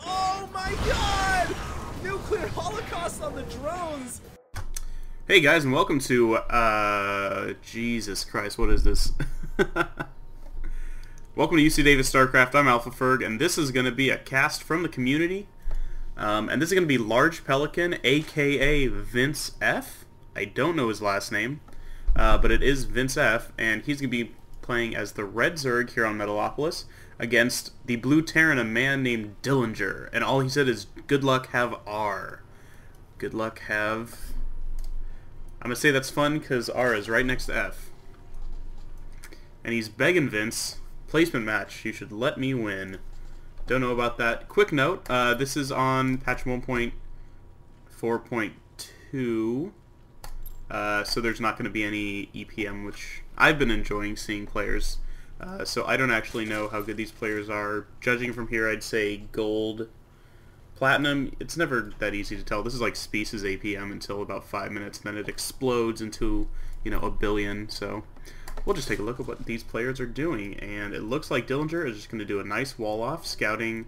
Oh my god! Nuclear holocaust on the drones! Hey guys, and welcome to, Jesus Christ, what is this? Welcome to UC Davis StarCraft. I'm AlphaFerg, and this is going to be a cast from the community. And this is going to be LargePelican, aka Vince F. I don't know his last name, but it is Vince F, and he's going to be playing as the Red Zerg here on Metalopolis against the Blue Terran, a man named Dillinger. And all he said is, good luck, have R. Good luck, have... I'm going to say that's fun because R is right next to F. And he's begging Vince, placement match, you should let me win. Don't know about that. Quick note, this is on patch 1.4.2, so there's not going to be any EPM, which I've been enjoying seeing players. So I don't actually know how good these players are. Judging from here, I'd say gold. Platinum, it's never that easy to tell. This is like Species APM until about 5 minutes, then it explodes into, you know, a billion. So we'll just take a look at what these players are doing, and it looks like Dillinger is just going to do a nice wall off, scouting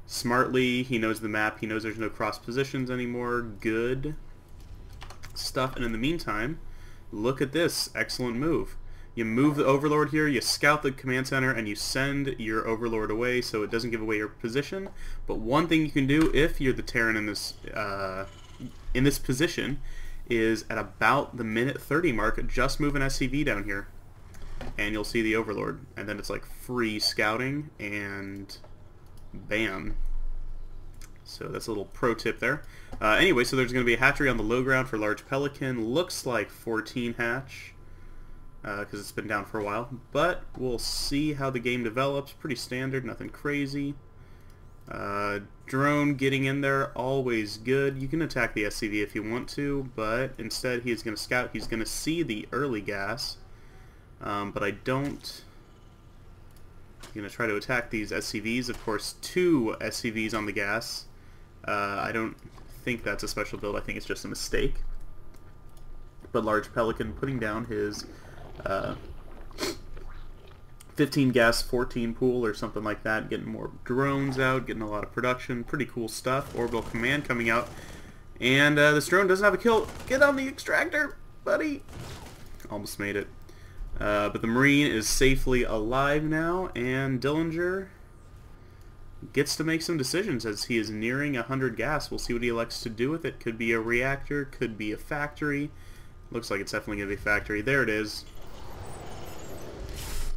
smartly. He knows the map. He knows there's no cross positions anymore. Good stuff. And in the meantime, look at this excellent move. You move the Overlord here, you scout the command center, and you send your Overlord away so it doesn't give away your position. But one thing you can do if you're the Terran in this position is at about the minute 30 mark, just move an SCV down here, and you'll see the Overlord. And then it's like free scouting, and bam. So that's a little pro tip there. Anyway, so there's going to be a hatchery on the low ground for LargePelican. Looks like 14 hatch. Because it's been down for a while, but we'll see how the game develops. Pretty standard, nothing crazy. Drone getting in there, always good. You can attack the SCV if you want to, but instead he's going to scout. He's going to see the early gas, but I don't... I'm going to try to attack these SCVs. Of course, 2 SCVs on the gas. I don't think that's a special build. I think it's just a mistake. But LargePelican putting down his 15 gas, 14 pool or something like that, getting more drones out, getting a lot of production, pretty cool stuff. Orbital command coming out, and this drone doesn't have a kill. Get on the extractor, buddy. Almost made it. But the Marine is safely alive now, and Dillinger gets to make some decisions as he is nearing 100 gas. We'll see what he elects to do with it. Could be a reactor, could be a factory. Looks like it's definitely going to be a factory. There it is.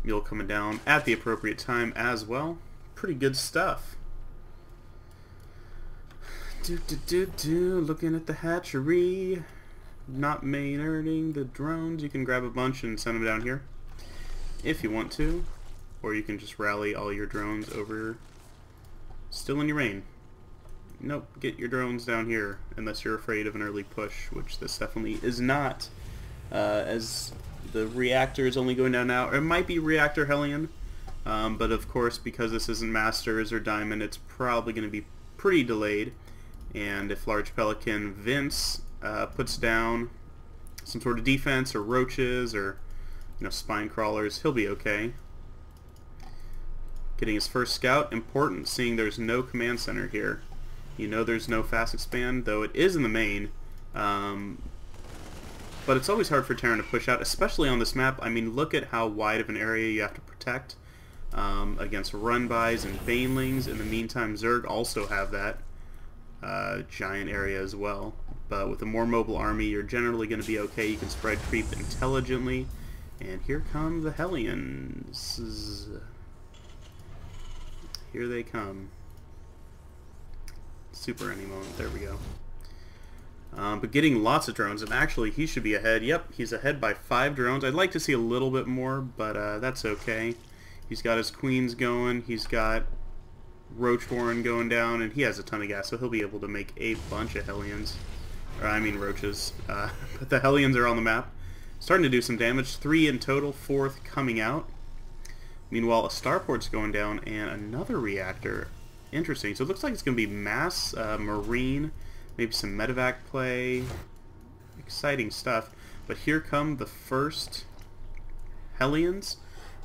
Mule coming down at the appropriate time as well. Pretty good stuff. Looking at the hatchery. Not main-erding the drones. You can grab a bunch and send them down here if you want to. Or you can just rally all your drones over. Still in your main. Nope, get your drones down here unless you're afraid of an early push, which this definitely is not, as the reactor is only going down now. Or it might be reactor Hellion, but of course because this isn't Masters or Diamond, it's probably going to be pretty delayed. And if LargePelican Vince puts down some sort of defense or roaches or, you know, spine crawlers, he'll be okay. Getting his first scout, important, seeing there's no command center here. You know there's no fast expand, though it is in the main. But it's always hard for Terran to push out, especially on this map. I mean, look at how wide of an area you have to protect against run-bys and banelings. In the meantime, Zerg also have that giant area as well. But with a more mobile army, you're generally going to be okay. You can spread creep intelligently. And here come the Hellions. Here they come. Super any moment. There we go. But getting lots of drones, and actually he should be ahead. Yep, he's ahead by 5 drones. I'd like to see a little bit more, but that's okay. He's got his queens going. He's got Roach Warren going down, and he has a ton of gas, so he'll be able to make a bunch of Hellions. Or, I mean roaches. But the Hellions are on the map. Starting to do some damage. 3 in total, 4th coming out. Meanwhile, a starport's going down, and another reactor. Interesting. So it looks like it's going to be mass, marine, maybe some medevac play. Exciting stuff. But here come the first Hellions.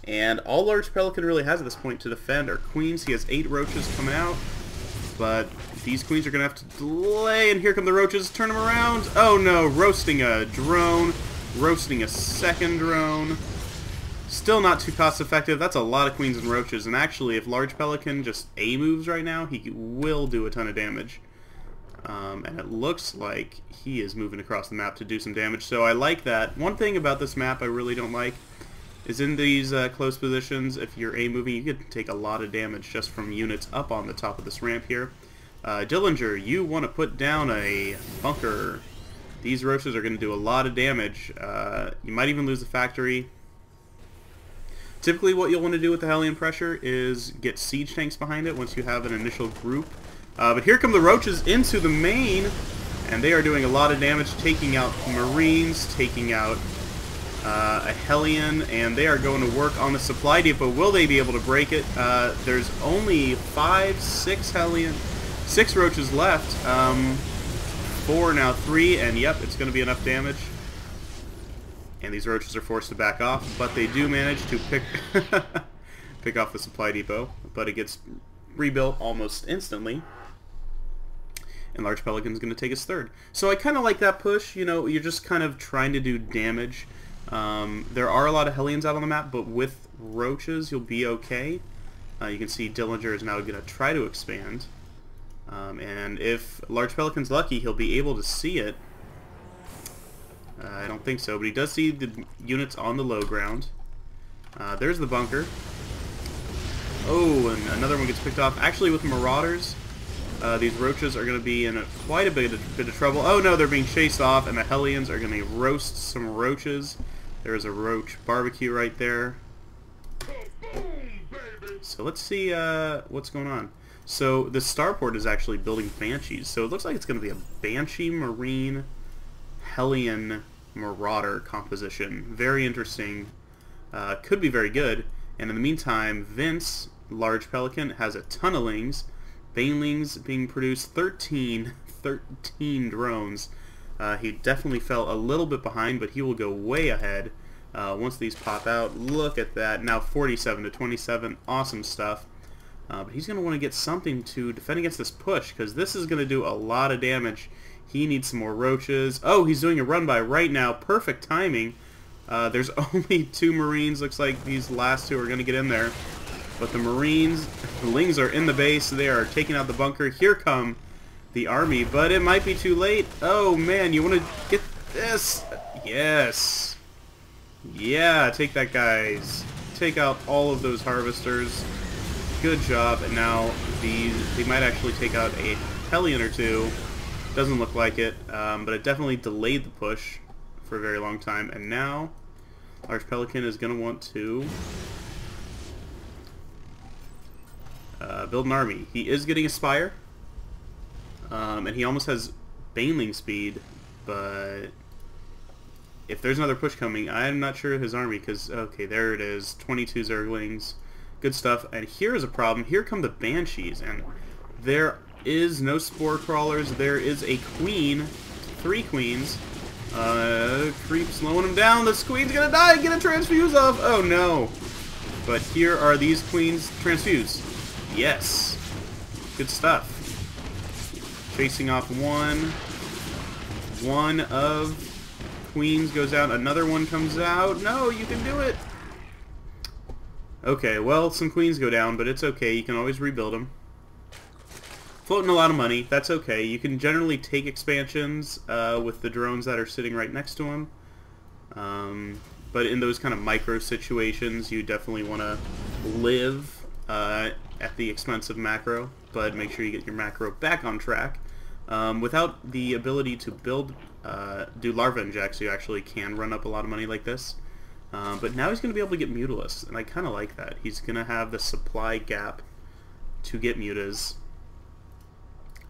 And all LargePelican really has at this point to defend are queens. He has 8 roaches coming out, but these queens are going to have to delay, and here come the roaches. Turn them around. Oh no, roasting a drone, roasting a second drone. Still not too cost effective. That's a lot of queens and roaches, and actually if LargePelican just A moves right now, he will do a ton of damage. And it looks like he is moving across the map to do some damage, so I like that. One thing about this map I really don't like is in these close positions, if you're A moving, you could take a lot of damage just from units up on the top of this ramp here. Dillinger, you want to put down a bunker. These roaches are going to do a lot of damage. You might even lose the factory. Typically what you'll want to do with the Hellion Pressure is get siege tanks behind it once you have an initial group. But here come the roaches into the main, and they are doing a lot of damage, taking out Marines, taking out a Hellion, and they are going to work on the supply depot. Will they be able to break it? There's only 6 roaches left. 4 now, 3, and yep, it's going to be enough damage. And these roaches are forced to back off, but they do manage to pick off the supply depot, but it gets rebuilt almost instantly. And LargePelican's going to take his third. So I kind of like that push. You know, you're just kind of trying to do damage. There are a lot of Hellions out on the map, but with roaches you'll be okay. You can see Dillinger is now going to try to expand. And if LargePelican's lucky, he'll be able to see it. I don't think so, but he does see the units on the low ground. There's the bunker. Oh, and another one gets picked off. Actually, with Marauders, these roaches are going to be in quite a bit of trouble. Oh no, they're being chased off, and the Hellions are going to roast some roaches. There's a roach barbecue right there. So let's see what's going on. So the starport is actually building Banshees. So it looks like it's going to be a Banshee Marine Hellion Marauder composition. Very interesting. Could be very good. And in the meantime, Vince, LargePelican, has a ton of lings. Banelings being produced, 13 drones. He definitely fell a little bit behind, but he will go way ahead once these pop out. Look at that. Now 47 to 27. Awesome stuff. But he's going to want to get something to defend against this push, because this is going to do a lot of damage. He needs some more roaches. Oh, he's doing a run-by right now. Perfect timing. There's only 2 Marines. Looks like these last 2 are going to get in there. But the Marines, the Lings are in the base. They are taking out the bunker. Here come the army, but it might be too late. Oh man, you want to get this? Yes. Yeah, take that, guys. Take out all of those harvesters. Good job. And now they might actually take out a Hellion or 2. Doesn't look like it, but it definitely delayed the push for a very long time. And now LargePelican is going to want to build an army. He is getting a Spire, and he almost has Baneling speed, but if there's another push coming, I'm not sure of his army, because, okay, there it is, 22 Zerglings. Good stuff. And here is a problem. Here come the Banshees, and there is no Spore Crawlers. There is a Queen, 3 Queens. Creep slowing him down. This Queen's gonna die. Get a transfuse off. Oh no. But here are these Queens. Transfuse. Yes. Good stuff. Chasing off one. One of Queens goes out. Another one comes out. No, you can do it. Okay, well, some Queens go down, but it's okay. You can always rebuild them. Floating a lot of money. That's okay. You can generally take expansions with the drones that are sitting right next to them. But in those kind of micro situations, you definitely want to live at the expense of macro, but make sure you get your macro back on track. Without the ability to build, do larva injects, you actually can run up a lot of money like this. But now he's going to be able to get Mutalisks, and I kind of like that. He's going to have the supply gap to get Mutas.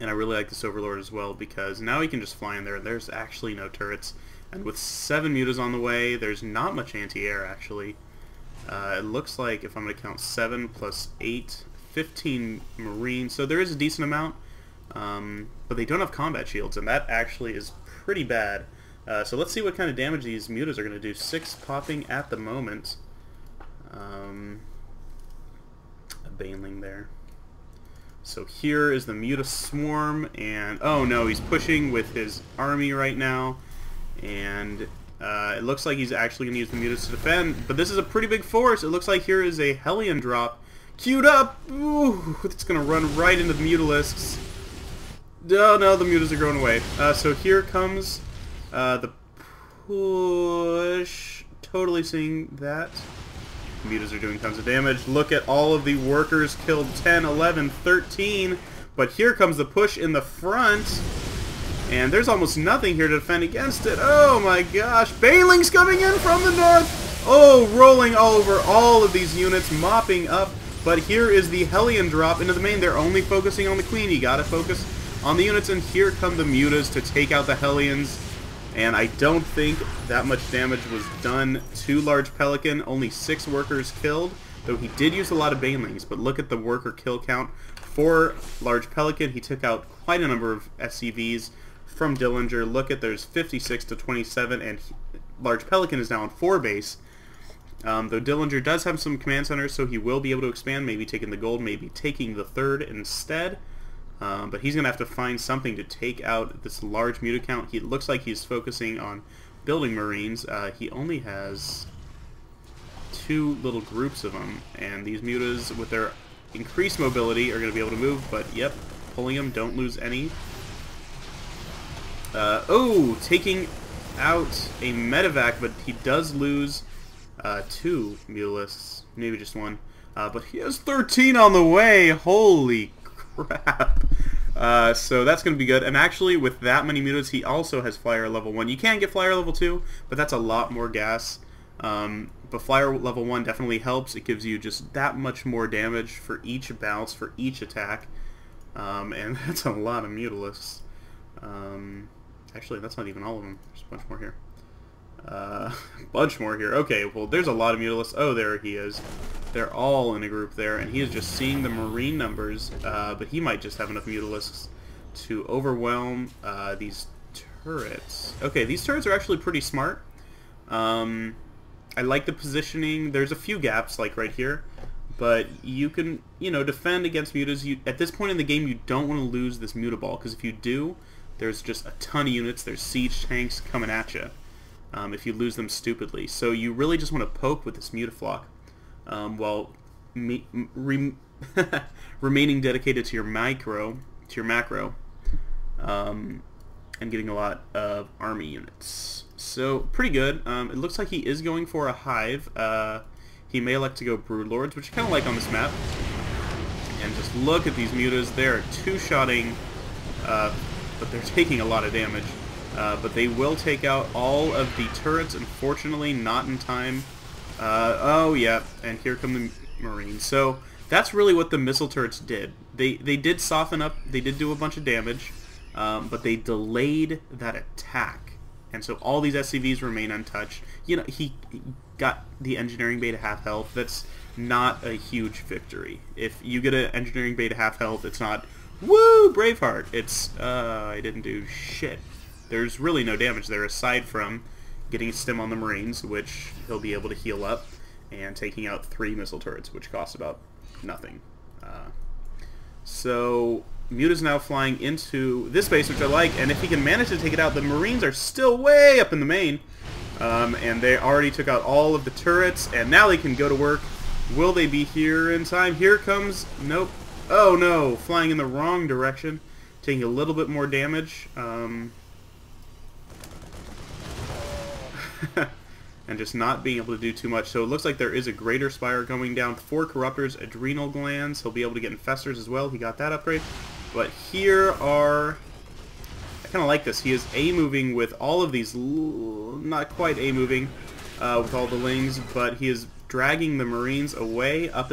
And I really like this Overlord as well, because now he can just fly in there. There's actually no turrets. And with 7 Mutas on the way, there's not much anti-air, actually. It looks like, if I'm going to count 7 plus 8, 15 Marines. So there is a decent amount. But they don't have combat shields, and that actually is pretty bad. So let's see what kind of damage these Mutas are going to do. 6 popping at the moment. A Baneling there. So here is the Muta Swarm, and oh no, he's pushing with his army right now, and it looks like he's actually going to use the Mutas to defend, but this is a pretty big force. It looks like here is a Hellion drop queued up. Ooh, it's going to run right into the Mutalisks. Oh no, the Mutas are going away. So here comes the push. Totally seeing that. Mutas are doing tons of damage. Look at all of the workers killed, 10, 11, 13. But here comes the push in the front. And there's almost nothing here to defend against it. Oh my gosh. Baneling's coming in from the north. Oh, rolling all over all of these units, mopping up. But here is the Hellion drop into the main. They're only focusing on the Queen. You gotta focus on the units. And here come the Mutas to take out the Hellions. And I don't think that much damage was done to LargePelican. Only 6 workers killed, though he did use a lot of Banelings. But look at the worker kill count for LargePelican. He took out quite a number of SCVs from Dillinger. Look at, there's 56 to 27, and LargePelican is now on 4 base. Though Dillinger does have some command centers, so he will be able to expand, maybe taking the gold, maybe taking the 3rd instead. But he's going to have to find something to take out this large Muta count. He looks like he's focusing on building Marines. He only has 2 little groups of them, and these Mutas, with their increased mobility, are going to be able to move, but yep, pulling them, don't lose any. Oh, taking out a medevac, but he does lose 2 Mutalisks, maybe just 1. But he has 13 on the way, holy crap. So that's going to be good. And actually, with that many Mutas, he also has Flyer level 1. You can get Flyer level 2, but that's a lot more gas. But Flyer level 1 definitely helps. It gives you just that much more damage for each bounce, for each attack. And that's a lot of Mutalisks. Actually, that's not even all of them. There's a bunch more here. Bunch more here. Okay, well, there's a lot of Mutalisks. Oh, there he is. They're all in a group there, and he is just seeing the Marine numbers, but he might just have enough Mutalisks to overwhelm these turrets. Okay, these turrets are actually pretty smart. I like the positioning. There's a few gaps, like right here, but you can, you know, defend against Mutas. At this point in the game, you don't want to lose this Muta ball, because if you do, there's just a ton of units. There's siege tanks coming at you. If you lose them stupidly. So you really just want to poke with this Mutaflock while remaining dedicated to your macro, and getting a lot of army units. So pretty good. It looks like he is going for a hive. He may elect to go Broodlords, which I kind of like on this map. And just look at these Mutas. They're two-shotting, but they're taking a lot of damage. But they will take out all of the turrets, unfortunately, not in time. Oh, yeah, and here come the Marines. So that's really what the missile turrets did. They did soften up, they did do a bunch of damage, but they delayed that attack. And so all these SCVs remain untouched. You know, he got the engineering bay to half health. That's not a huge victory. If you get an engineering bay to half health, it's not, woo, Braveheart. It's, I didn't do shit. There's really no damage there aside from getting a stim on the Marines, which he'll be able to heal up, and taking out 3 missile turrets, which cost about nothing. So Muta's now flying into this base, which I like, and if he can manage to take it out, the Marines are still way up in the main, and they already took out all of the turrets, and now they can go to work. Will they be here in time? Here comes, nope. Oh no, flying in the wrong direction, taking a little bit more damage. And just not being able to do too much. So it looks like there is a Greater Spire going down. 4 Corruptors, Adrenal Glands. He'll be able to get Infestors as well. He got that upgrade. But here are... I kind of like this. He is A-moving with all of these... Not quite A-moving with all the Lings, but he is dragging the Marines away up